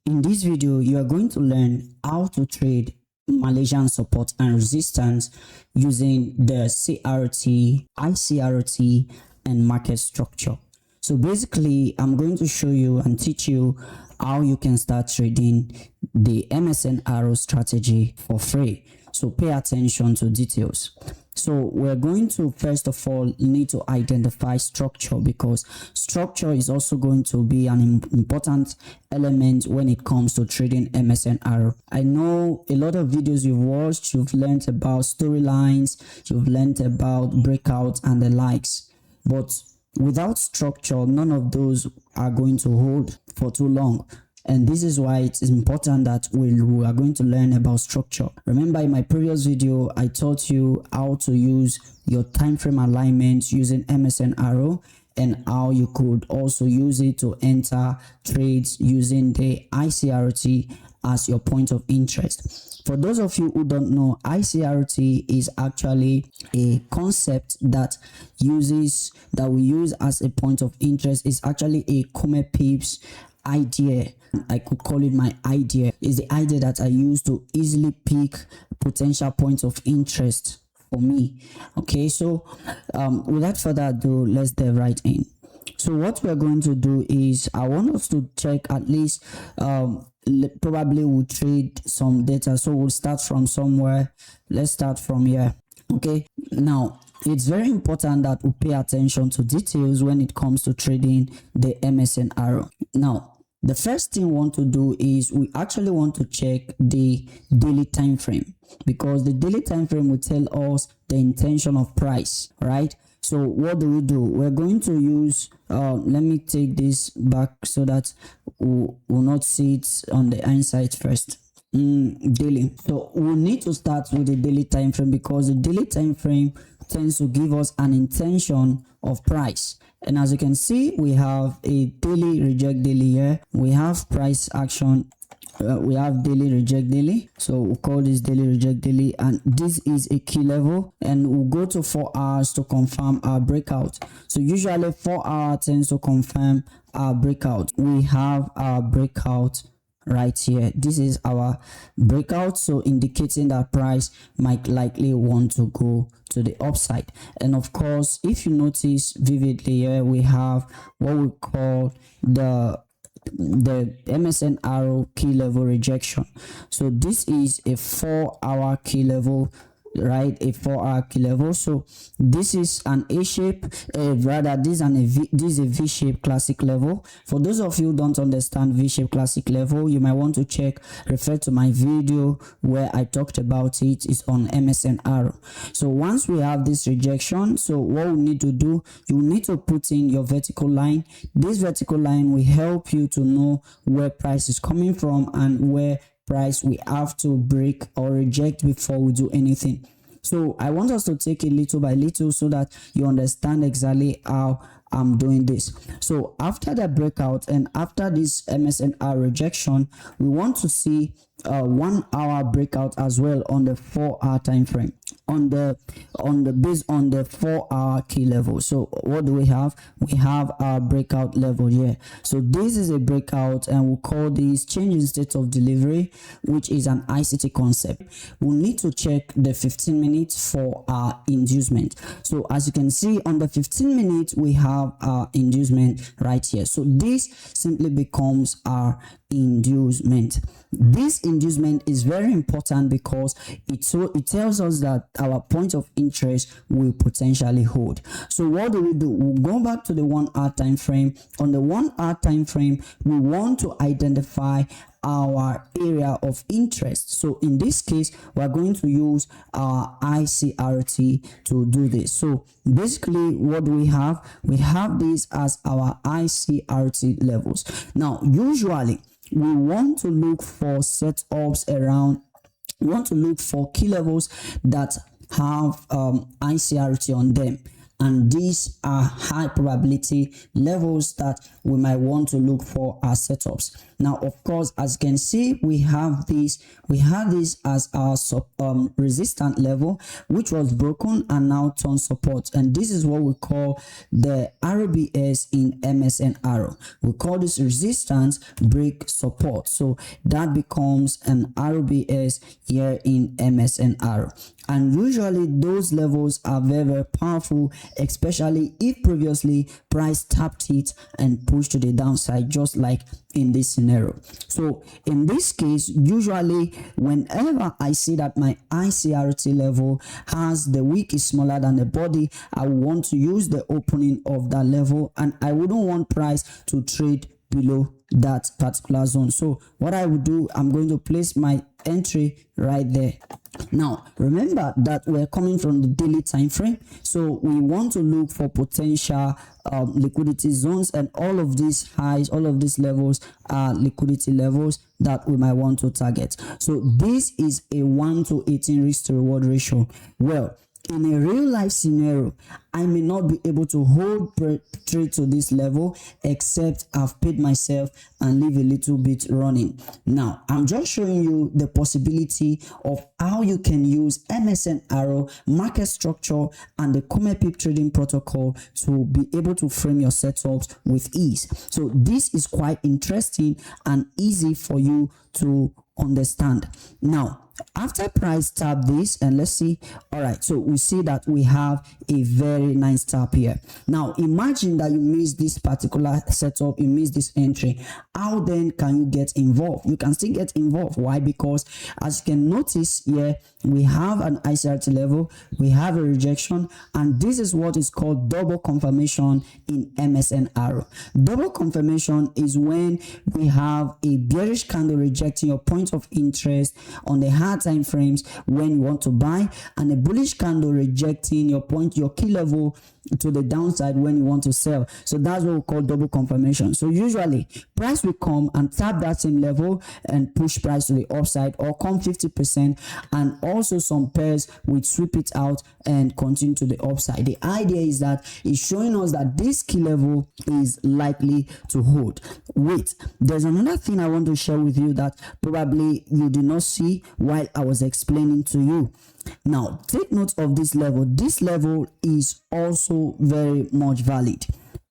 In this video, you are going to learn how to trade Malaysian support and resistance using the CRT, iCRT, and market structure. So basically, I'm going to show you and teach you how you can start trading the SNR strategy for free. So pay attention to details. So we're going to first of all need to identify structure, because structure is also going to be an important element when it comes to trading SNR. I know a lot of videos you've watched, you've learned about storylines, you've learned about breakouts and the likes, but without structure, none of those are going to hold for too long. And this is why it's important that we are going to learn about structure. Remember, in my previous video, I taught you how to use your time frame alignment using SNR, and how you could also use it to enter trades using the iCRT as your point of interest. For those of you who don't know, iCRT is actually a concept that we use as a point of interest. It's actually a Come Pips idea. I could call it my idea. It's the idea that I use to easily pick potential points of interest for me. Okay, so without further ado, let's dive right in. So what we're going to do is, I want us to check at least probably we'll trade some data. So we'll start from somewhere. Let's start from here. Okay, now it's very important that we pay attention to details when it comes to trading the SNR. Now, the first thing we want to do is we actually want to check the daily time frame, because the daily time frame will tell us the intention of price, right? So what do? We're going to use let me take this back so that we'll not see it on the inside first. Daily. So we'll need to start with the daily time frame, because the daily time frame tends to give us an intention of price. And as you can see, we have a daily reject daily here. We have price action. We have daily reject daily. So we'll call this daily reject daily, and this is a key level, and we'll go to 4 hours to confirm our breakout. So usually 4 hours tends to confirm our breakout. We have our breakout right here. This is our breakout, so indicating that price might likely want to go to the upside. And of course, if you notice vividly here, we have what we call the SNR key level rejection. So this is a 4-hour key level, right? A 4-hour key level. So this is an A shape, this is a V shape classic level. For those of you who don't understand V shape classic level, you might want to refer to my video where I talked about it. It's on SNR. So once we have this rejection, so what we need to do, you need to put in your vertical line. This vertical line will help you to know where price is coming from and where price we have to break or reject before we do anything. So I want us to take it little by little so that you understand exactly how I'm doing this. So after the breakout and after this SNR rejection, we want to see 1 hour breakout as well on the 4-hour time frame, based on the 4-hour key level. So what do we have? We have our breakout level here. So this is a breakout, and we'll call this change in state of delivery, which is an ICT concept. We'll need to check the 15 minutes for our inducement. So as you can see, on the 15 minutes we have our inducement right here. So this simply becomes our inducement. This inducement is very important because it tells us that our point of interest will potentially hold. So what do? We'll go back to the 1-hour time frame. On the 1-hour time frame, we want to identify our area of interest. So in this case, we're going to use our iCRT to do this. So basically, what do we have? We have this as our iCRT levels. Now, usually we want to look for setups around, we want to look for key levels that have iCRT on them, and these are high probability levels that we might want to look for our setups. Now, of course, as you can see, we have this as our resistance level, which was broken and now turned support, and this is what we call the RBS in MSNR. We call this resistance break support, so that becomes an RBS here in MSNR. And usually those levels are very, very powerful, especially if previously price tapped it and pushed to the downside, just like in this scenario. So in this case, usually whenever I see that my iCRT level has the wick is smaller than the body, I want to use the opening of that level, and I wouldn't want price to trade below that particular zone. So what I would do, I'm going to place my entry right there. Now remember that we're coming from the daily time frame, so we want to look for potential liquidity zones, and all of these highs, all of these levels are liquidity levels that we might want to target. So this is a 1 to 18 risk to reward ratio. Well, in a real life scenario, I may not be able to hold trade to this level, except I've paid myself and leave a little bit running. Now, I'm just showing you the possibility of how you can use MSNR, market structure, and the Common trading protocol to be able to frame your setups with ease. So this is quite interesting and easy for you to understand. Now, after price tap this, and let's see, all right, so we see that we have a very nice tap here. Now imagine that you miss this particular setup, you miss this entry. How then can you get involved? You can still get involved. Why? Because as you can notice here, we have an iCRT level, we have a rejection, and this is what is called double confirmation in MSNR. Double confirmation is when we have a bearish candle rejecting your point of interest on the hard time frames when you want to buy, and a bullish candle rejecting your key level to the downside when you want to sell. So that's what we call double confirmation. So usually price will come and tap that same level and push price to the upside, or come 50%, and also some pairs will sweep it out and continue to the upside. The idea is that it's showing us that this key level is likely to hold. Wait, there's another thing I want to share with you that probably you did not see while I was explaining to you. Now take note of this level. This level is also very much valid.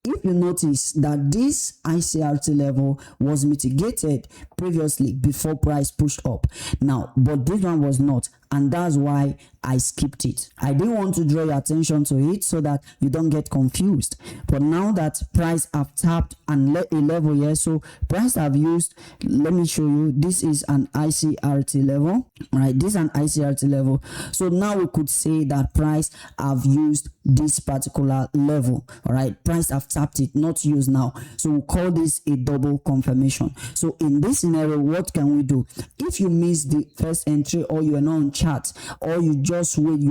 If you notice that this iCRT level was mitigated previously before price pushed up, now but this one was not, and that's why I skipped it. I didn't want to draw your attention to it so that you don't get confused. But now that price have tapped and a level here, so price have used, let me show you, this is an iCRT level, right? This is an iCRT level. So now we could say that price have used this particular level, all right? Price have tapped it, not used now. So we call this a double confirmation. So in this scenario, what can we do? If you miss the first entry, or you are not on chart, or you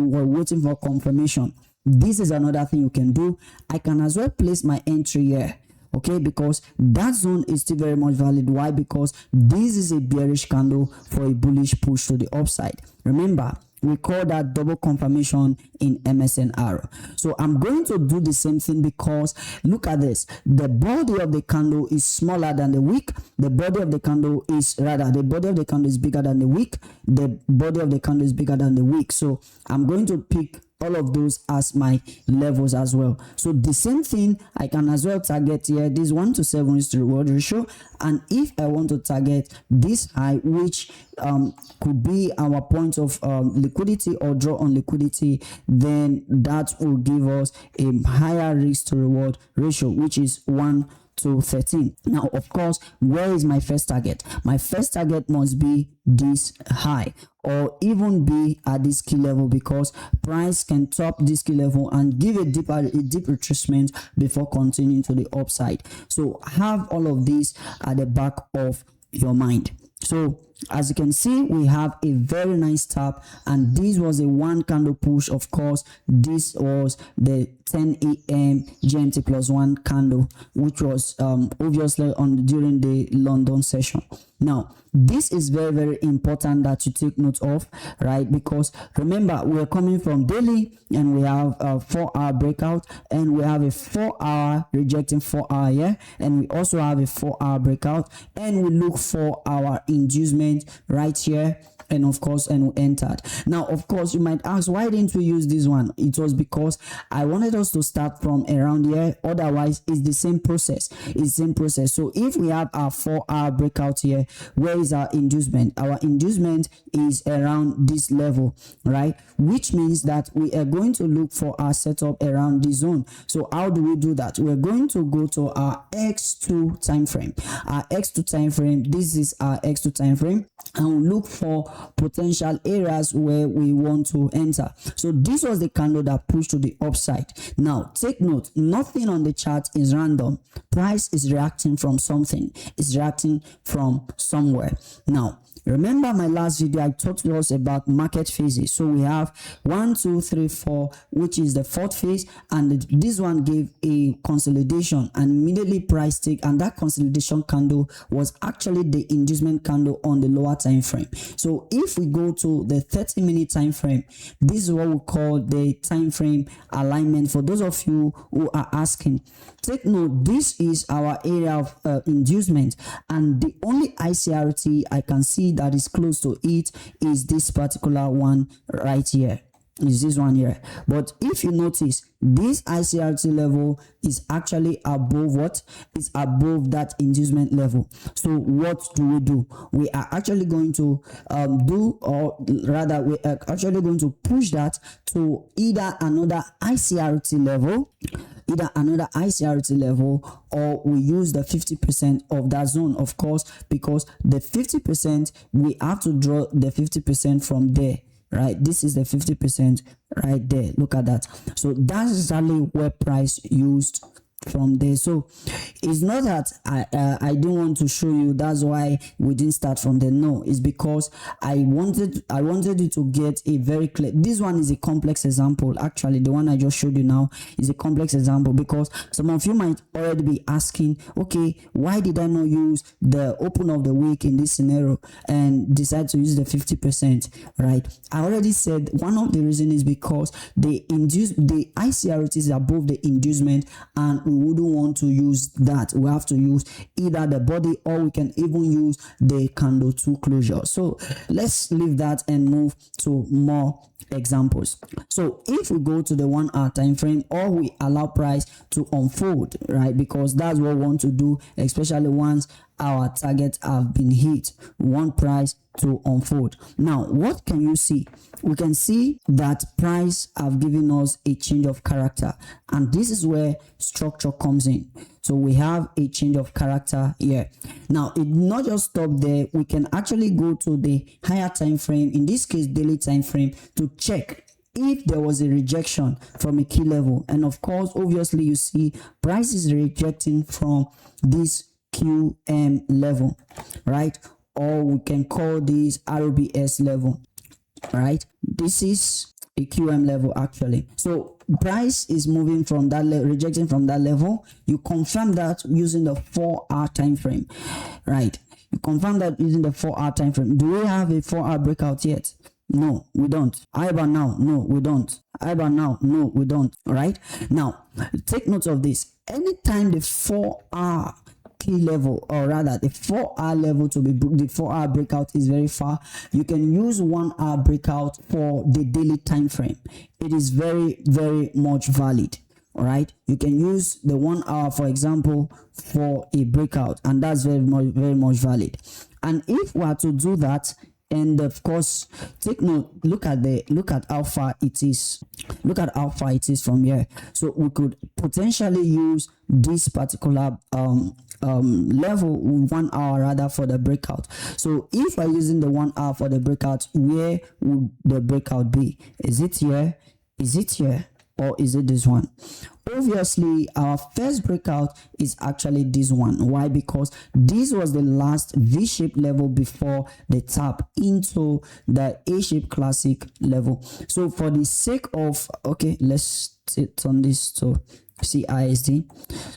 were waiting for confirmation, this is another thing you can do. I can as well place my entry here, okay, because that zone is still very much valid. Why? Because this is a bearish candle for a bullish push to the upside. Remember, we call that double confirmation in MSNR. So I'm going to do the same thing, because look at this. The body of the candle is smaller than the wick. The body of the candle is bigger than the wick. The body of the candle is bigger than the wick. So I'm going to pick all of those as my levels as well. So the same thing I can as well target here, this 1 to 7 is the reward ratio. And if I want to target this high, which could be our point of liquidity or draw on liquidity, then that will give us a higher risk to reward ratio, which is 1 to 13. Now, of course, where is my first target? My first target must be this high, or even be at this key level, because price can top this key level and give a deep retracement before continuing to the upside. So have all of this at the back of your mind. So as you can see, we have a very nice tap, and this was a one candle push. Of course, this was the 10 a.m. GMT plus one candle, which was obviously on during the London session. Now, this is very important that you take note of, right? Because remember, we're coming from daily, and we have a 4-hour breakout, and we have a 4-hour rejecting 4-hour here, and we also have a 4-hour breakout, and we look for our inducement right here, and of course, and we entered. Now, of course, you might ask, why didn't we use this one? It was because I wanted us to start from around here. Otherwise, it's the same process. It's the same process. So if we have our 4-hour breakout here, where is our inducement? Our inducement is around this level, right? Which means that we are going to look for our setup around this zone. So how do we do that? We're going to go to our X2 time frame. Our X2 time frame, this is our X2 time frame, and we look for potential areas where we want to enter. So this was the candle that pushed to the upside. Now take note, nothing on the chart is random. Price is reacting from something. It's reacting from somewhere. Now remember my last video, I talked to us about market phases. So we have 1, 2, 3, 4, which is the fourth phase, and this one gave a consolidation, and immediately price take, and that consolidation candle was actually the inducement candle on the lower time frame. So if we go to the 30-minute time frame, this is what we call the time frame alignment. For those of you who are asking, take note, this is our area of inducement, and the only iCRT I can see that is close to it is this particular one right here. Is this one here. But if you notice, this iCRT level is actually above what? It's above that inducement level. So what do? We are actually going to we are actually going to push that to either another iCRT level, or we use the 50% of that zone, of course, because the 50%, we have to draw the 50% from there, right? This is the 50% right there. Look at that. So that's exactly where price used from there. So it's not that I didn't want to show you, that's why we didn't start from there. No, it's because I wanted you to get a very clear. This one is a complex example. Actually, the one I just showed you now is a complex example, because some of you might already be asking, okay, why did I not use the open of the week in this scenario and decide to use the 50%, right? I already said one of the reasons is because the iCRT is above the inducement, and we wouldn't want to use that. We have to use either the body, or we can even use the candle 2 closure. So let's leave that and move to more examples. So if we go to the 1 hour time frame, or we allow price to unfold, right? Because that's what we want to do, especially once our targets have been hit. We want price to unfold. Now, what can you see? We can see that price have given us a change of character, and this is where structure comes in. So we have a change of character here. Now, it not just stop there. We can actually go to the higher time frame, in this case daily time frame, to check if there was a rejection from a key level. And of course, obviously, you see price is rejecting from this QM level, right? Or we can call this RBS level, right? This is a QM level actually. So price is moving from that level, rejecting from that level. You confirm that using the 4-hour time frame, right? You confirm that using the 4-hour time frame. Do we have a 4-hour breakout yet? No, we don't. IBAN now? No, we don't. IBAN now? No, we don't. All right. Now, take note of this. Anytime the 4-hour key level, or rather the 4-hour level to be booked, the 4-hour breakout is very far, you can use 1-hour breakout for the daily time frame. It is very much valid. All right, you can use the 1 hour, for example, for a breakout, and that's very much valid. And if we are to do that, and of course, take note, look at how far it is. Look at how far it is from here. So we could potentially use this particular level, 1 hour rather, for the breakout. So if we're using the 1 hour for the breakout, where would the breakout be? Is it here? Is it here? Or is it this one? obviously our first breakout is actually this one. Why? Because this was the last V-shaped level before the tap into the A-shaped classic level. So for the sake of, okay, let's turn this to CISD.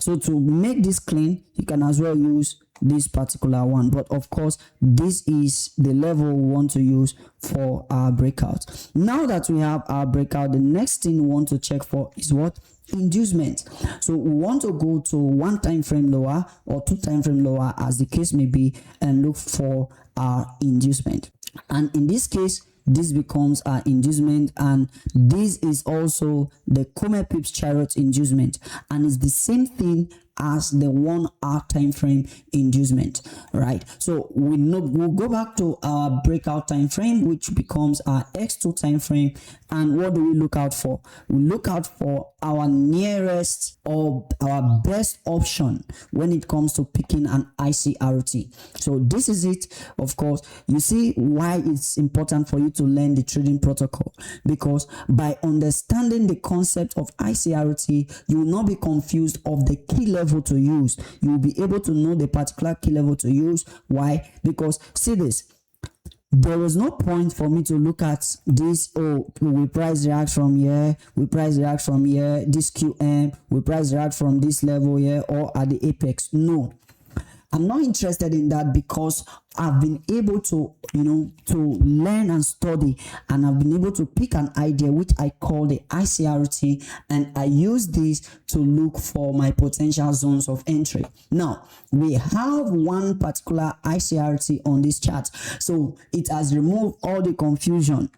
So to make this clean, you can as well use this particular one, but of course this is the level we want to use for our breakout. Now that we have our breakout, the next thing we want to check for is what? Inducement. So we want to go to 1 time frame lower or 2 time frame lower, as the case may be, and look for our inducement. And in this case, this becomes our inducement, and this is also the Come Pips Chariot inducement, and it's the same thing as the 1 hour time frame inducement, right? So we'll go back to our breakout time frame, which becomes our X2 time frame. And what do we look out for? We look out for our nearest or our best option when it comes to picking an iCRT. So this is it. Of course, you see why it's important for you to learn the trading protocol, because by understanding the concept of iCRT, you will not be confused of the key level to use. You will be able to know the particular key level to use. Why? Because see this, there was no point for me to look at this, oh, we price react from here, we price react from here, this QM, we price react from this level here or at the apex. No, I'm not interested in that, because I've been able to, to learn and study, and I've been able to pick an idea which I call the iCRT, and I use this to look for my potential zones of entry. Now, we have one particular iCRT on this chart, so it has removed all the confusion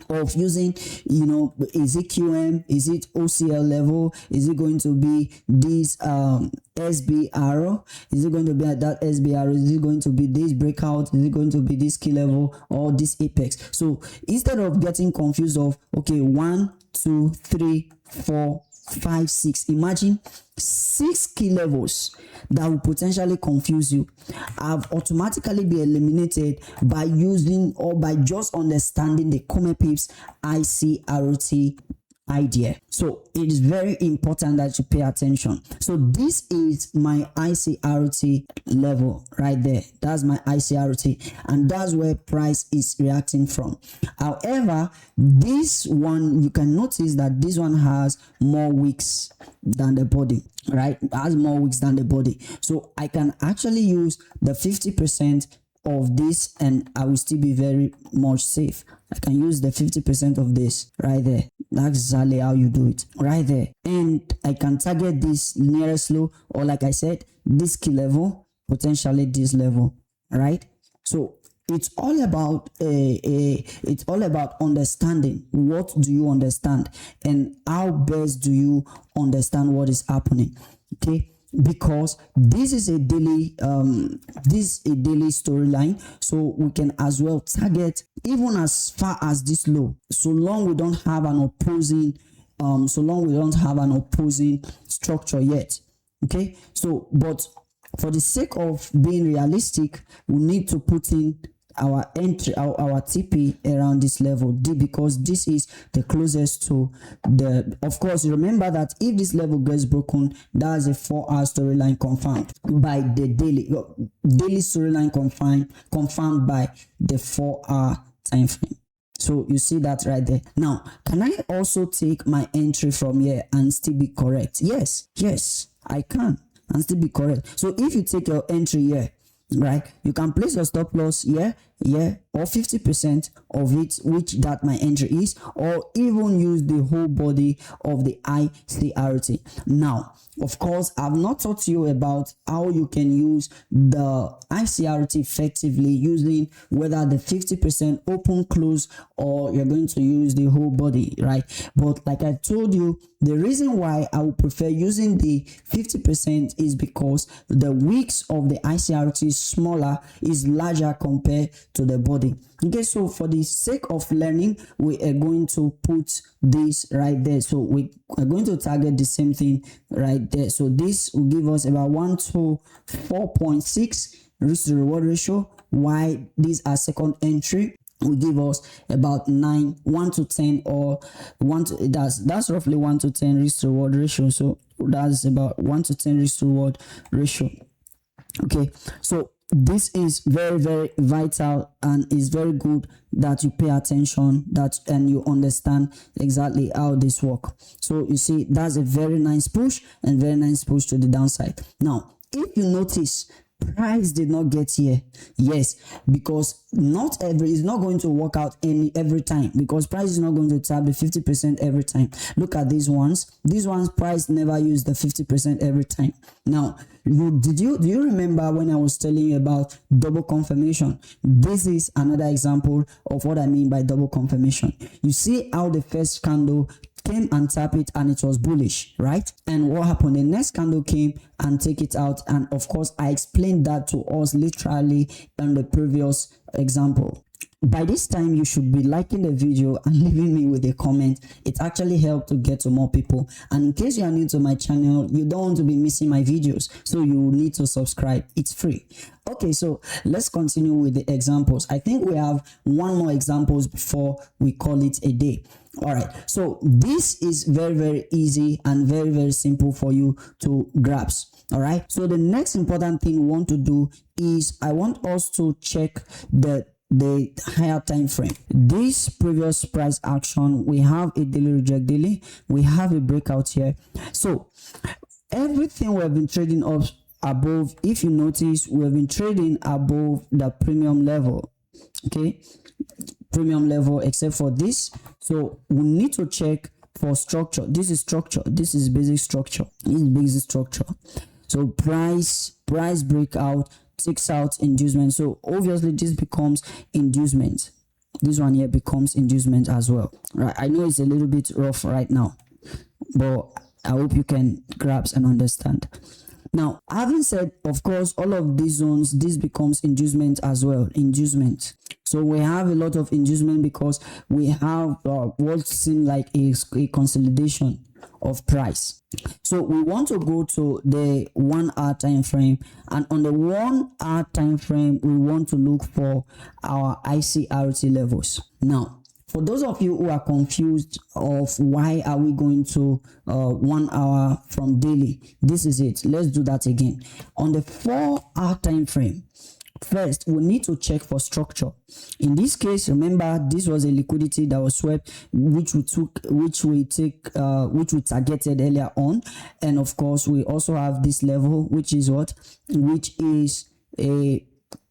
of using, is it QM, is it OCL level, is it going to be this SB arrow, is it going to be at that SB arrow, is it going to be this breakout, is it going to be this key level or this apex? So instead of getting confused of, okay, 1 2 3 4 5 6, imagine 6 key levels that will potentially confuse you, have automatically be eliminated by using or by just understanding the Come Pips iCRT idea. So it is very important that you pay attention. So this is my iCRT level right there. That's my iCRT, and that's where price is reacting from. However, this one, you can notice that this one has more wicks than the body, right? It has more wicks than the body. So I can actually use the 50% of this and I will still be very much safe. I can use the 50% of this right there. That's exactly how you do it right there. And I can target this nearest low, or like I said, this key level, potentially this level, right? So it's all about understanding what do you understand and how best do you understand what is happening. Okay, because this is a daily storyline, so we can as well target even as far as this low, so long we don't have an opposing structure yet. Okay, so but for the sake of being realistic, we need to put in our entry, our TP around this level D, because this is the closest to the, of course, remember that if this level gets broken, that's a 4-hour storyline confirmed by the daily storyline confirmed by the 4-hour time frame. So you see that right there. Now, can I also take my entry from here and still be correct? Yes, I can and still be correct. So if you take your entry here, right, you can place your stop loss here, or 50% of it, which that my entry is, or even use the whole body of the iCRT. Now, of course, I've not taught you about how you can use the iCRT effectively, using whether the 50% open close or you're going to use the whole body, right? But like I told you, the reason why I would prefer using the 50% is because the wicks of the iCRT is smaller, is larger compared to the body. Okay, so for the sake of learning, we are going to put this right there. So we are going to target the same thing right there. So this will give us about 1 to 4.6 risk to reward ratio. Why these are second entry, will give us about 1 to 10, or that's roughly 1 to 10 risk to reward ratio. So that's about 1 to 10 risk to reward ratio. Okay, so this is very, very vital, and it's very good that you pay attention and you understand exactly how this work. So you see, that's a very nice push, and very nice push to the downside. Now if you notice, price did not get here. Yes, because it's not going to work out every time, because price is not going to tap the 50% every time. Look at these ones price never use the 50% every time. Now do you remember when I was telling you about double confirmation? This is another example of what I mean by double confirmation. You see how the first candle came and tap it, and it was bullish, right? And what happened? The next candle came and take it out, and of course I explained that to us literally in the previous example. By this time you should be liking the video and leaving me with a comment. It actually helps to get to more people, and in case you are new to my channel, you don't want to be missing my videos, so you need to subscribe. It's free. Okay, so let's continue with the examples. I think we have one more examples before we call it a day. All right, so this is very, very easy and very, very simple for you to grasp. All right, so the next important thing we want to do is I want us to check the higher time frame. This previous price action, we have a daily reject daily, we have a breakout here. So everything we have been trading up above, if you notice, we have been trading above the premium level. Okay, premium level, except for this. So we need to check for structure. This is structure, this is basic structure, this is basic structure. So price breakout takes out inducement, so obviously this becomes inducement. This one here becomes inducement as well, right? I know it's a little bit rough right now, but I hope you can grasp and understand. Now, having said, of course, all of these zones, this becomes inducement as well. Inducement. So we have a lot of inducement because we have what seems like a consolidation of price. So we want to go to the 1 hour time frame, and on the 1 hour time frame we want to look for our iCRT levels. Now for those of you who are confused of why are we going to 1 hour from daily, this is it. Let's do that again. On the 4 hour time frame, first we need to check for structure. In this case, remember, this was a liquidity that was swept, which we targeted earlier on. And of course we also have this level, which is a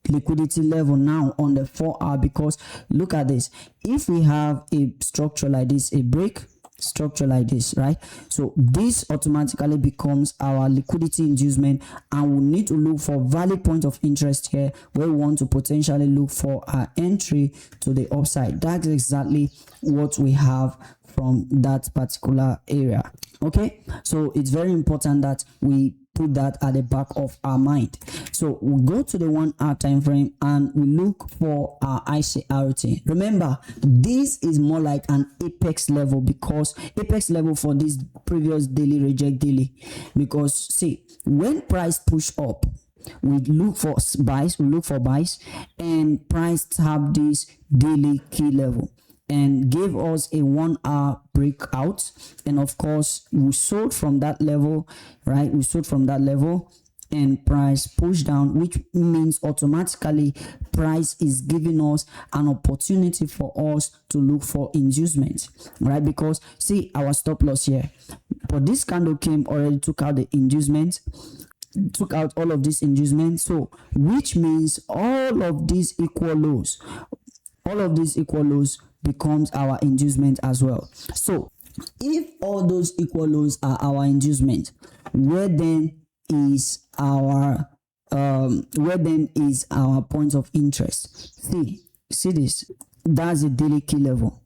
liquidity level now on the 4 hour. Because look at this, if we have a structure like this, a break structure like this, right? So this automatically becomes our liquidity inducement, and we need to look for valid point of interest here, where we want to potentially look for our entry to the upside. That's exactly what we have from that particular area. Okay, so it's very important that we put that at the back of our mind. So we'll go to the 1 hour time frame and we look for our iCRT. Remember, this is more like an apex level, because apex level for this previous daily reject daily. Because see, when price push up, we look for buys, and price tap this daily key level and gave us a 1 hour breakout, and of course we sold from that level, right? We sold from that level and price pushed down, which means automatically price is giving us an opportunity for us to look for inducement, right? Because see, our stop loss here, but this candle came, already took out the inducement, took out all of this inducement. So which means all of these equal lows becomes our inducement as well. So if all those equal lows are our inducement, where then is our point of interest? See this, that's a daily key level.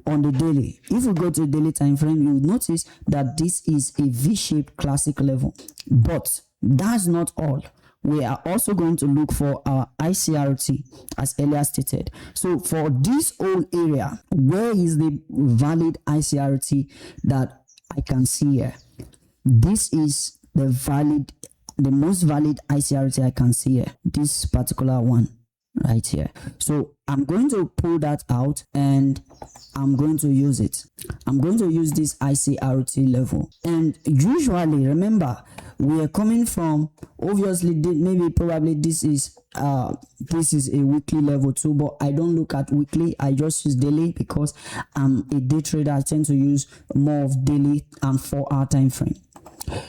On the daily, if we go to the daily time frame, you will notice that this is a V-shaped classic level. But that's not all. We are also going to look for our iCRT, as earlier stated. So for this whole area, where is the valid iCRT that I can see here? This is the most valid iCRT I can see here, this particular one. right here. So I'm going to pull that out and I'm going to use it. I'm going to use this iCRT level. And usually, remember, we are coming from, obviously maybe probably this is a weekly level too, but I don't look at weekly. I just use daily because I'm a day trader. I tend to use more of daily and 4-hour time frame.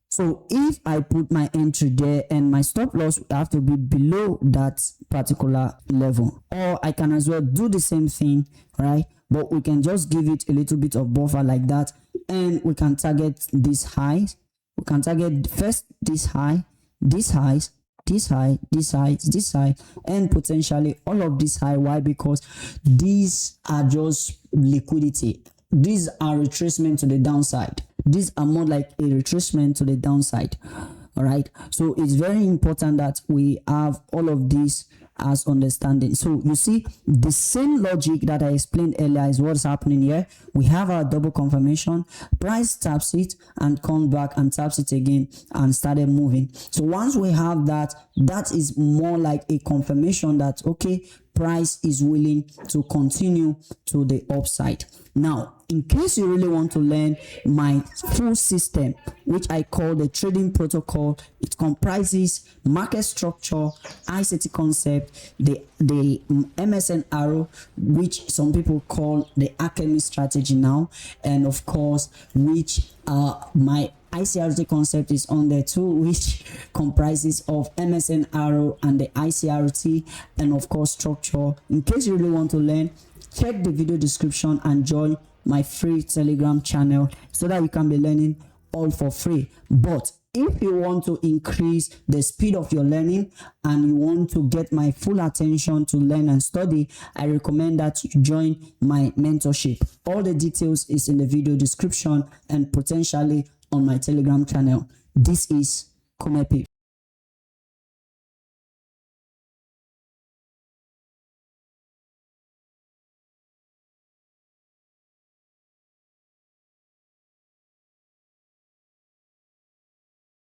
So if I put my entry there and my stop loss will have to be below that particular level, or I can as well do the same thing, right? But we can just give it a little bit of buffer like that, and we can target these highs. We can target first this high, this highs, this high, this high, this high, and potentially all of this high. Why? Because these are just liquidity. These are retracement to the downside. These are more like a retracement to the downside. All right. So it's very important that we have all of this as understanding. So you see, the same logic that I explained earlier is what's happening here. We have our double confirmation, price taps it and comes back and taps it again and started moving. So once we have that, that is more like a confirmation that, okay, price is willing to continue to the upside. Now, in case you really want to learn my full system, which I call the trading protocol, it comprises market structure, iCRT concept, the MSNR, which some people call the Alchemist strategy now, and of course, which my iCRT concept is on there too, which comprises of MSNR and the iCRT, and of course structure. In case you really want to learn, check the video description and join my free Telegram channel so that you can be learning all for free. But if you want to increase the speed of your learning and you want to get my full attention to learn and study, I recommend that you join my mentorship. All the details is in the video description and potentially on my Telegram channel. This is Komepi.